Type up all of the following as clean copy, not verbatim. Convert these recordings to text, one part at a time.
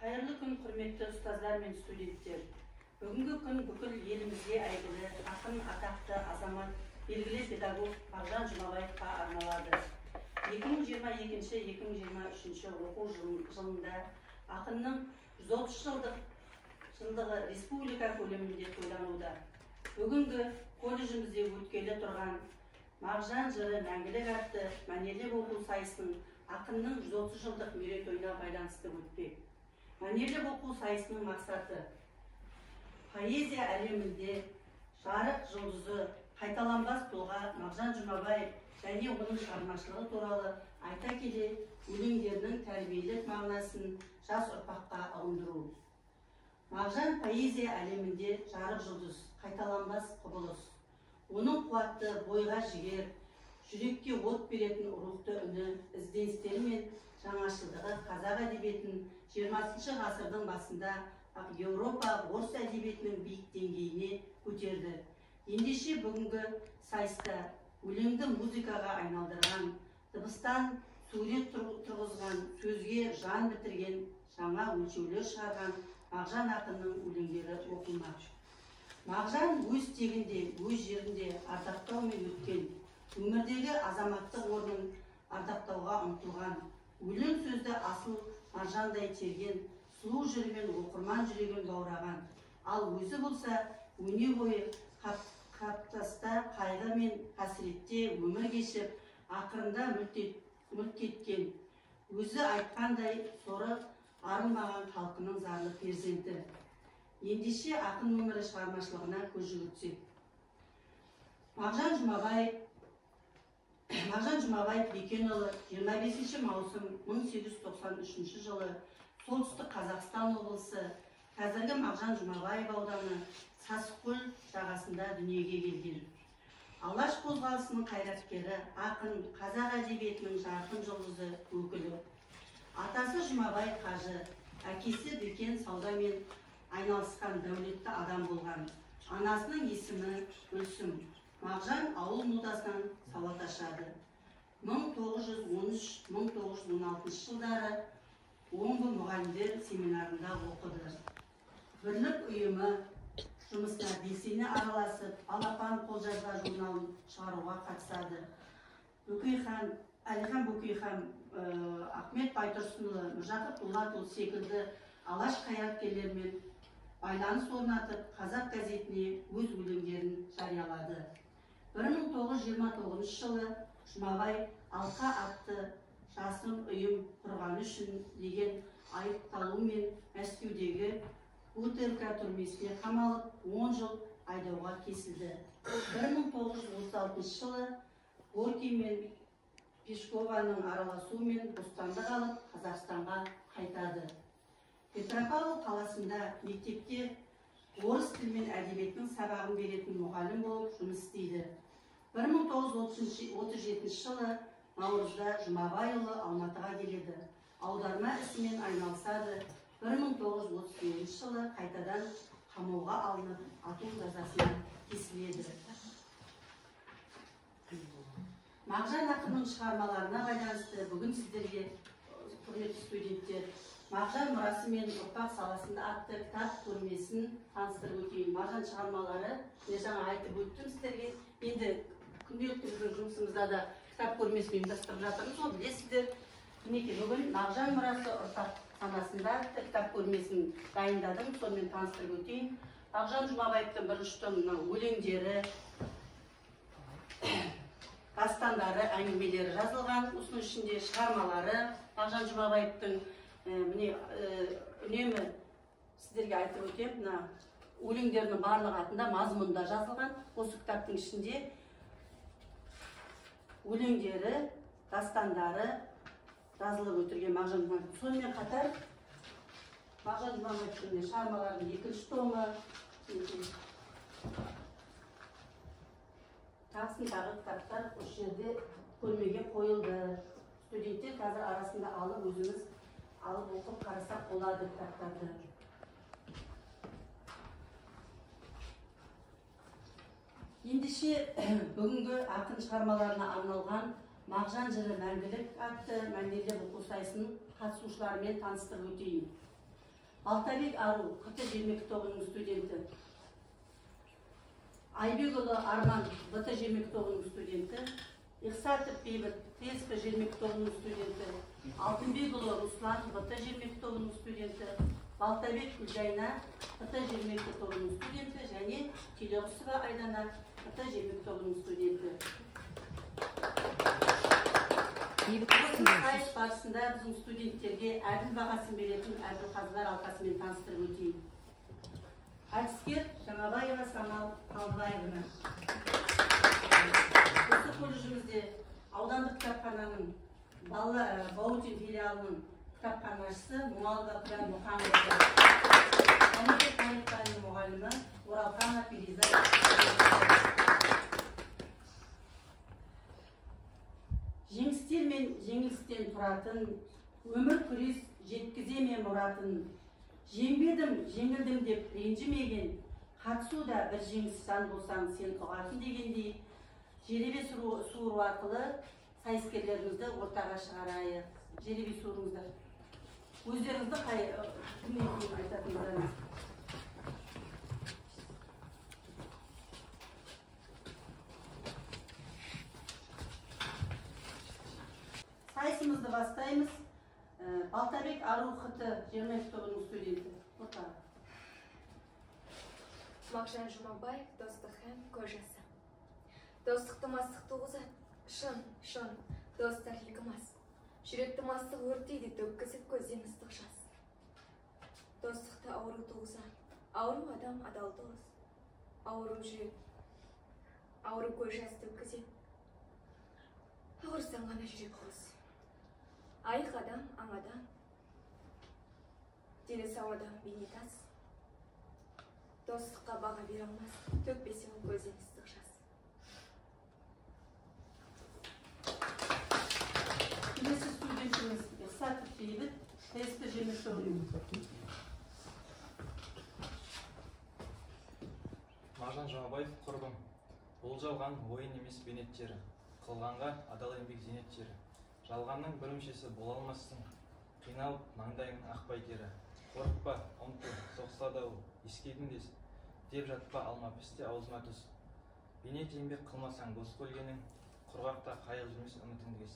Hayırlı күн, құрметті ұстаздар мен студенттер. Бүгінгі күн бүкіл елімізге әйгілі, ақын атақты азамат, белгілі педагог Мағжан Жұмабаевқа арналады. 2022-2023 оқу жылында ақынның 130 жылдығы республика көлемінде тойлануда. Бүгінгі колледжімізде өткелі тұрған Мағжан жыры мәңгілік атты мәнерлеп оқу сайысының ақынның 130 жылдық мерейтойына байланысты өтпек. Мәнерлеп оқу сайысының мақсаты поэзия әлемінде жарық жұлдызы, қайталанбас тұлға Мағжан Жұмабаев және оның шығармашылығы туралы айта келе, өлеңдерінің тәрбиелік мағынасын жас ұрпаққа ұғындыру. Мағжан поэзия әлемінде жарық жұлдыз, қайталанбас құбылыс. Оның қуатты бойға жігер, жүрекке от беретін рухты үні, ізденістері мен жаңашылдығы қазақ әдебиетін 20 ғасырдың басында Еуропа, орыс әдебиетінің биік деңгейіне көтерді. Ендеше бүгінгі сайыста өлеңді музыкаға айналдырған, дыбыстан сурет тұрғызған, сөзге жан бітірген, жаңа өлшеулер шығарған Мағжан ақынның өлеңдері оқылмақ. Мағжан өз тегінде, өз жерінде ардақтаумен өткен, өмірдегі азаматтық орнын ардақтауға ұмтылған, өлең сөзді асыл маржандай терген, сұлу жырмен оқырман жүрегін баураған. Ал өзі болса, өне бойы қаптаста қайғы мен қасіретте өмір кешіп, ақырында мүлт кеткен. Өзі айтқандай, соры арылмаған халқының зарлы перзенті. Ендеше ақын өмірі шығармашылығына көз жүгіртсек. Мағжан Жұмабаев Бекенұлы 25 маусым 1893 жылы солтүстік Қазақстан облысы, қазіргі Мағжан Жұмабаев ауданы Сасықкөл жағасында дүниеге келген. Алаш қозғалысының қайраткері, ақын, қазақ әдебиетінің жарқын жұлдызы өкілі. Атасы Жұмабай қажы, әкесі Бекен саудамен айналысқан дәулетті адам болған. Анасының есімі Гүлсім. Мағжан ауыл модасынан сауат ашады. 1913-1916 жылдары Омбы мұғалімдер семинарында оқыды. Бірлік ұйымы жұмысына белсене араласып, Алапан қолжазба журналын шығаруға қатысады. Әлихан Бөкейхан, Ахмет Байтұрсынұлы, Міржақып Дулатұлы секілді алаш қайраткерлерімен байланыс орнатып, қазақ газетіне өз өлеңдерін жариялады. 1929 жылы Жұмабай Алқа атты жасыл ұйым құрғаны үшін деген айыпталумен Мәскеудегі Бутырка түрмесіне қамалып, 10 жыл айдауға кесілді. 1936 жылы Горький мен Пешкованың араласуымен бостандық алып, Қазақстанға қайтады. Петропавл қаласында мектепте орыс тілі мен әдебиетінің сабағын беретін мұғалім болып жұмыс істейді. 1937 жылы наурызда Жұмабайұлы Алматыға келеді. Аударма ісімен айналысады. 1939 жылы қайтадан қамауға алынып, ату жазасына кесіледі. Мағжан ақынның шығармаларына байланысты бүгін сіздерге, құрметті студенттер, Мағжан мұрасы мен ұрпақ саласында атты кітап көрмесін таныстырып өтейін. Мағжан шығармалары, жаңа айтып өттім сіздерге. Енді күнделікті біздің жұмысымызда да кітап көрмесін ұйымдастырып жатырмыз, ол білесіздер. Мінекей бүгін Мағжан мұрасы ұрпақ санасында атты кітап көрмесін дайындадым, сонымен таныстырып өтейін. Мағжан Жұмабаевтың бірінші томының өлеңдері, дастандары, әңгімелері жазылған, осының ішінде шығармалары Мағжан Жұмабаевтың үнемі сіздерге айтып өтем, өлеңдерінің барлығы атында мазмұнда жазылған. Осы кітаптың ішінде өлеңдері, дастандары жазылып өтірген Мағжан Жұмабаев. Сонымен қатар Мағжан Жұмабаевтың шығармаларының екінші томы, тағы кітаптар осы жерде көрмеге қойылды. Студенттер қазір арасында алып өзіміз алып оқып қарасақ болады кітаптарды. Ендеше бүгінгі ақын шығармаларына арналған Мағжан жыры мәңгілік атты мәнерлеп оқу сайысының қатысушыларымен таныстырып өтейін. Балтабек Ару, КТ Желмек тобының студенті. Айбекұлы Арман, БТ Желмек тобының студенті. Иқсатов Бейбіт, ТСП Желмек тобының студенті. Алтынбекұлы Руслан, БТ Желмек тобының студенті. Балтабек Гүлжайна, БТ Желмек тобының студенті. Және Телеғұсова Айдана, БТ Желмек тобының студенті. Сайыс барысында біздің студенттерге әділ бағасын беретін әділқазылар алқасымен таныстырып өтейін. Әртіскер Жаңабаева Самал Қалдыбаевна. Осы колледжімізде аудандық кітапхананың Баутин филиалының кітапханашысы Мұналға Құдан Мұхаммедова. Әмірек Қайықбайының мұғалімі Оралханова Фериза. Жеңістер мен жеңілістен тұратын, өмір күрес жеткізе ме мұратын. Жеңбедім, жеңілдім деп ренжімеген, қатысуда бір жеңіс жан болсаң сен ұғатын дегендей, жеребе суыру арқылы сайыскерлерімізді ортаға шығарайық. Жеребе суырыңыздар. Өздеріңізді кіммен айтатындарыңыз. Сайысымызды бастаймыз. Балтабек Ару ХТ Желмек тобының студенті. Мағжан Жұмабаев, достық һәм көжесі. Достықты мастық туғызады, шын, достар лигімаз. Жүректі мастық өртейді, төккізіп көзден ыстық жас. Достықты ауру туғызады, ауру адам адал дос. Ауру жүрек, ауру көз жас төккізеді. Ауырсаң ғана жүрек қос. Айық адам, аң адам, дені сау адам, бейнетас. Достыққа баға бере алмас, төкпесе ол көзден ыстық жас. Келесі студентіміз Иқсатов Бейбіт, ТСП Желмек тобының. Мағжан Жұмабаев құрбым. Бұл жалған ойын емес бейнеттері, қылғанға адал еңбек зейнеттері. Жалғанның бір мүшесі бола алмассың, қиналып маңдайың ақпай тері. Қорықпа, ұмтыл, соқса да ол, ескегің дес, деп жатпа алма пісте аузыма түс. Бейнет еңбек қылмасаң бос көлгенің, құрғақта қайық жүрмес үмітіңді кес.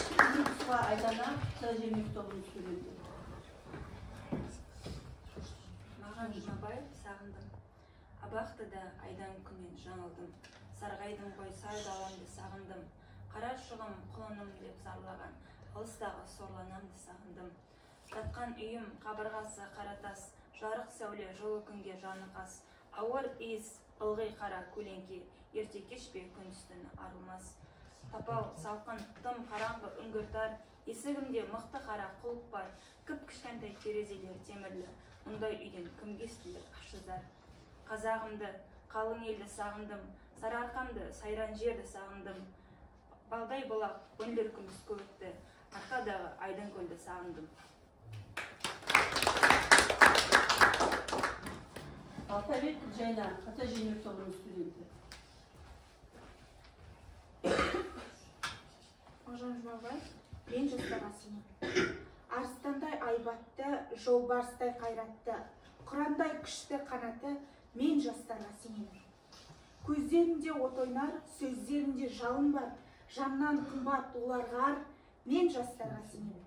Телеғұсова Айдана, КТ Желмек тобының студенті. Мағжан Жұмабаев, сағындым. Абақтыда айдан күннен жаңылдым. Сарғайдым ғой сай даламды сағындым. Қара шұғым құлыным деп зарлаған, алыстағы сорланамды сағындым. Жатқан үйім қабырғасы қаратас, жарық сәуле жолы күнге жаны қас. Ауыр иіс ылғи қара көлеңке, ерте кешпе күн үстіні арылмас. Тапал салқын тым қараңғы үңгіртар, есігімде мықты қара құлып бар. Кіп кішкентай терезелер темірлі, мұндай үйден кімге естілер ашызар. Қазағымды, қалың елді сағындым, сарыарқамды, сайран жерді сағындым. Балдай бұлақ, өндір күміс көкті, арқадағы айдын көлді сағындым. Балтабек Гүлжайна, КТ Желмек тобының студенті. Мағжан Жұмабаев, мен жастарға сенем. Арыстандай айбатты, жолбарыстай қайратты, құрандай күшті қанаты, мен жастарға сенем. Көздерінде от ойнар, сөздерінде жалын бар, жаннан қымбат оларға ар, мен жастарға сенем.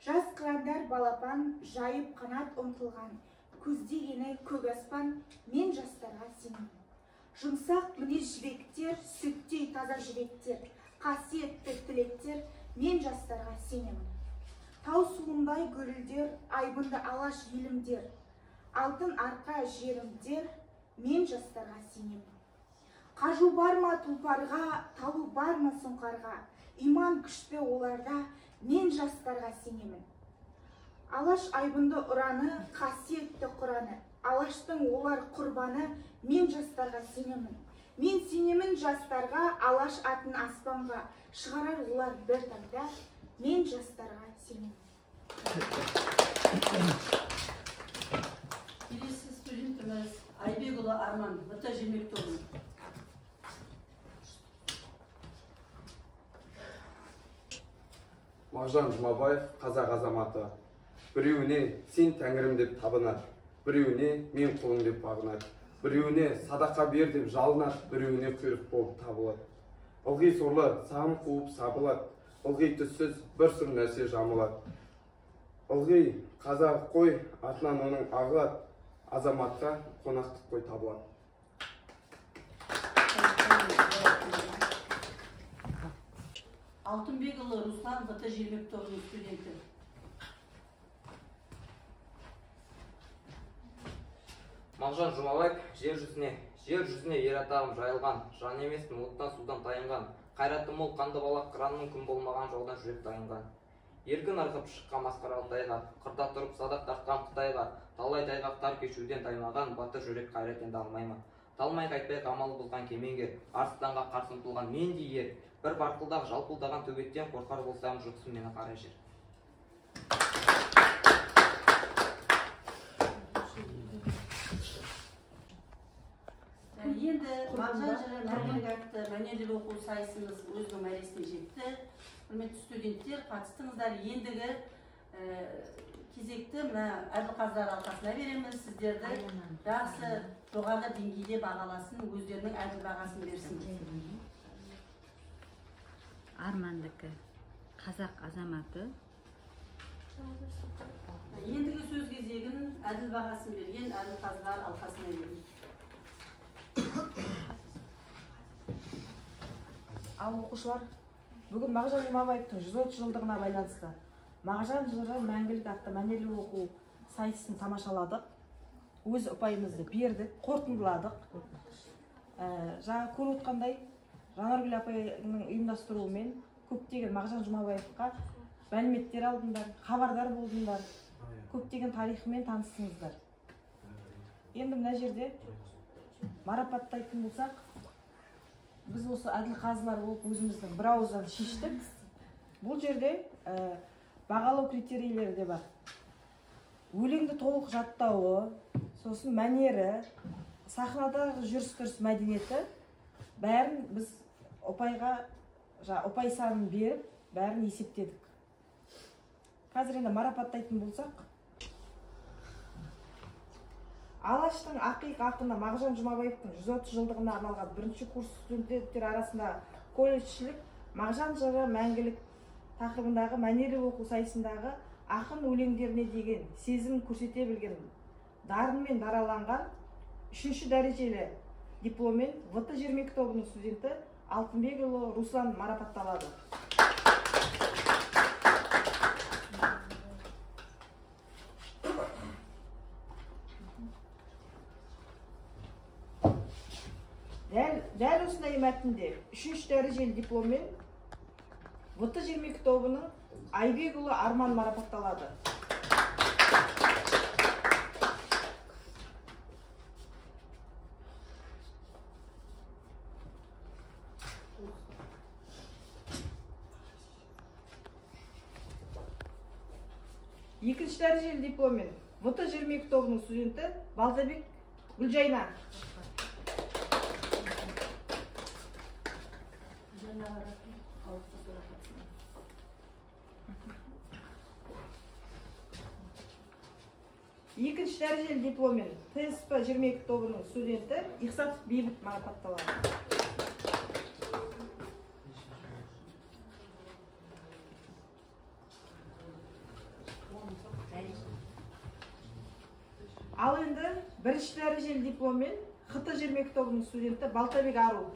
Жас қырандар балапан, жайып қанат ұмтылған, көздегені көк аспан, мен жастарға сенем. Жұмсақ мінез жүректер, сүттей таза жүректер, қасиетті тілектер, мен жастарға сенем. Тау суындай гүрілдер, айбынды алаш елімдер, алтын арқа жерімдер, мен жастарға сенем. Қажу бар ма тұлпарға, табу бар ма сұңқарға, иман күшті оларда, мен жастарға сенемін. Алаш айбынды ұраны, қасиетті құраны, алаштың олар құрбаны, мен жастарға сенемін. Мен сенемін жастарға, алаш атын аспанға, шығарар олар бір таңда, мен жастарға сенемін. Келесі студентіміз Айбекұлы Арман, БТ Желмек тобының. Мағжан Жұмабаев қазақ азаматы. Біреуіне сен тәңірім деп табынады, біреуіне мен құлың деп бағынады, біреуіне садақа бер деп жалынады, біреуіне құйрық болып табылады. Ылғи сорлы сағым қуып сабылады, ылғи түссіз бір сұр нәрсе жамылады. Ылғи қазақ қой, артынан оның ағылады, азаматқа қонақтық қой табылады. Алтынбекұлы Руслан ВТ Желмек тобының студенті. Мағжан Жұмабаев жер жүзіне ер атағым жайылған, жан емеспін оттан судан тайынған, қайраты мол қанды балақ қыранның күн болмаған жолдан жүрек тайынған. Еркін ырғып шыққан масқаралы тайға, қырда тұрып садақ тартқан Қытайға, талай тайғақтар кешуден таймаған, батыр жүрек қайрат енді алмаймын. Талмай қайтпай қамал бұзған кемеңгер, арыстанға қарсы ұмтылған мендей ер, бір барқылдақ жалпылдаған төбеттен қорқар болсам жұтсын мені қара жер. Енді Мағжан жыры мәңгілік атты мәнерлеп оқу сайысымыз өзінің мәресіне жетті. Құрметті студенттер, қатыстыңыздар. Ендігі кезекті мына әділқазылар алқасына береміз. Сіздерді жақсы жоғары деңгейде бағаласын, өздерінің әділ бағасын берсін. Армандікі қазақ азаматы. Ендігі сөз кезегін әділ бағасын берген әділқазылар алқасына береміз. Ал оқушылар, бүгін Мағжан Жұмабаевтың 130 жылдығына байланысты Мағжан жыры мәңгілік атты мәнерлеп оқу сайысын тамашаладық. Өз ұпайымызды бердік, қорытындыладық. Жаңа көріп отқандай, Жанаргүл апайының ұйымдастыруымен көптеген Мағжан Жұмабаевқа мәліметтер алдыңдар, хабардар болдыңдар, көптеген тарихымен таныстыңыздар. Енді мына жерде марапаттайтын болсақ, біз осы әділқазылар болып өзіміздің бір ауыздан шештік. Бұл жерде бағалау критерийлері де бар. Өлеңді толық жаттауы, сосын мәнері, сахнадағы жүріс-тұрыс мәдениеті, бәрін біз ұпай санын беріп, бәрін есептедік. Қазір енді марапаттайтын болсақ, Алаштың ақиқ ақыны Мағжан Жұмабаевтың 130 жылдығына арналған бірінші курс студенттер арасында колледжшілік Мағжан жыры мәңгілік тақырыбындағы мәнерлеп оқу сайысындағы ақын өлеңдеріне деген сезімін көрсете білген дарынмен дараланған 3-ші дәрежелі дипломмен ВТ Желмек тобының студенті Алтынбекұлы Руслан марапатталады. Дәл осындай мәтінде 3-ші дәрежелі дипломмен ВТ Желмек тобының Айбекұлы Арман марапатталады. Екінші дәрежелі дипломмен ВТ Желмек тобының студенті Балзабек Гүлжайна. Екінші дәрежелі дипломмен ТСП Желмек тобының студенті Ихсатов Бейбіт марапатталады. Ал енді бірінші дәрежелі дипломмен ХТ Желмек тобының студенті Балтабек Ару.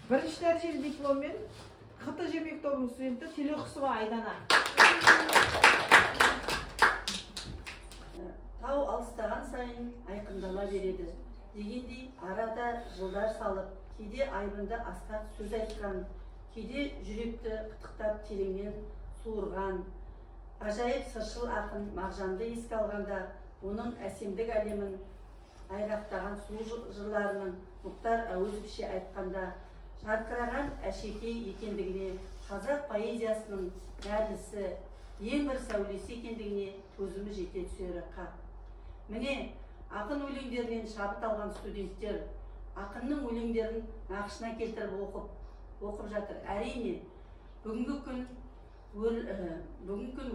Бірінші дәрежелі дипломмен ХТ Желмек тобының студенті Телеқұсова Айдана. Тау алыстаған сайын айқындала береді. Дегендей арада жылдар салып, кейде айбынды асқақ сөз айтқан, кейде жүректі қытықтап тереңнен суырған. Ажайып сыршыл ақын Мағжанды еске алғанда, оның әсемдік әлемін айрақтаған сұлу жырларының Мұхтар Әуезовше айтқанда, жарқыраған әшекей екендігіне, қазақ поэзиясының нәрлісі, ең бір сәулесі екендігіне көзіміз жете түсері қақ. Міне, ақын өлеңдерінен шабыт алған студенттер ақынның өлеңдерін нақышына келтіріп оқып жатыр. Әрине, бүгінгі күн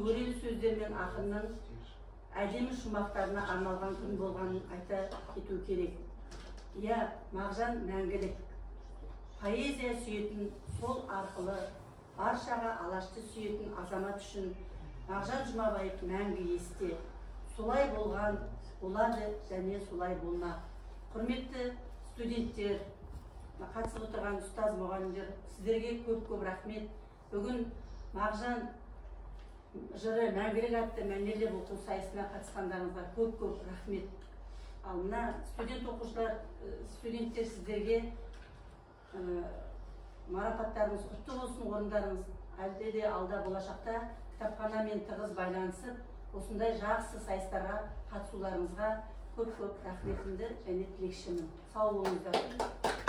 өрелі сөздермен ақынның әдемі шумақтарына арналған күн болғанын айта кету керек. Иә, Мағжан мәңгілік. Поэзия сүйетін, сол арқылы баршаға алашты сүйетін азамат үшін Мағжан Жұмабаев мәңгі есте. Солай болған, болады және солай болмақ. Құрметті студенттер, қатысып отырған ұстаз мұғалімдер, сіздерге көп-көп рахмет. Бүгін Мағжан жыры мәңгілік атты мәнерлеп оқу сайысына қатысқандарыңызға көп-көп рахмет. Ал мына студенттер сіздерге марапаттарыңыз құтты болсын, орындарыңыз әлде де алда болашақта кітапханамен тығыз байланысып, осындай жақсы сайыстарға қатысуларыңызға көп-көп рахметімді және тілекшімін. Сау болыңыздар.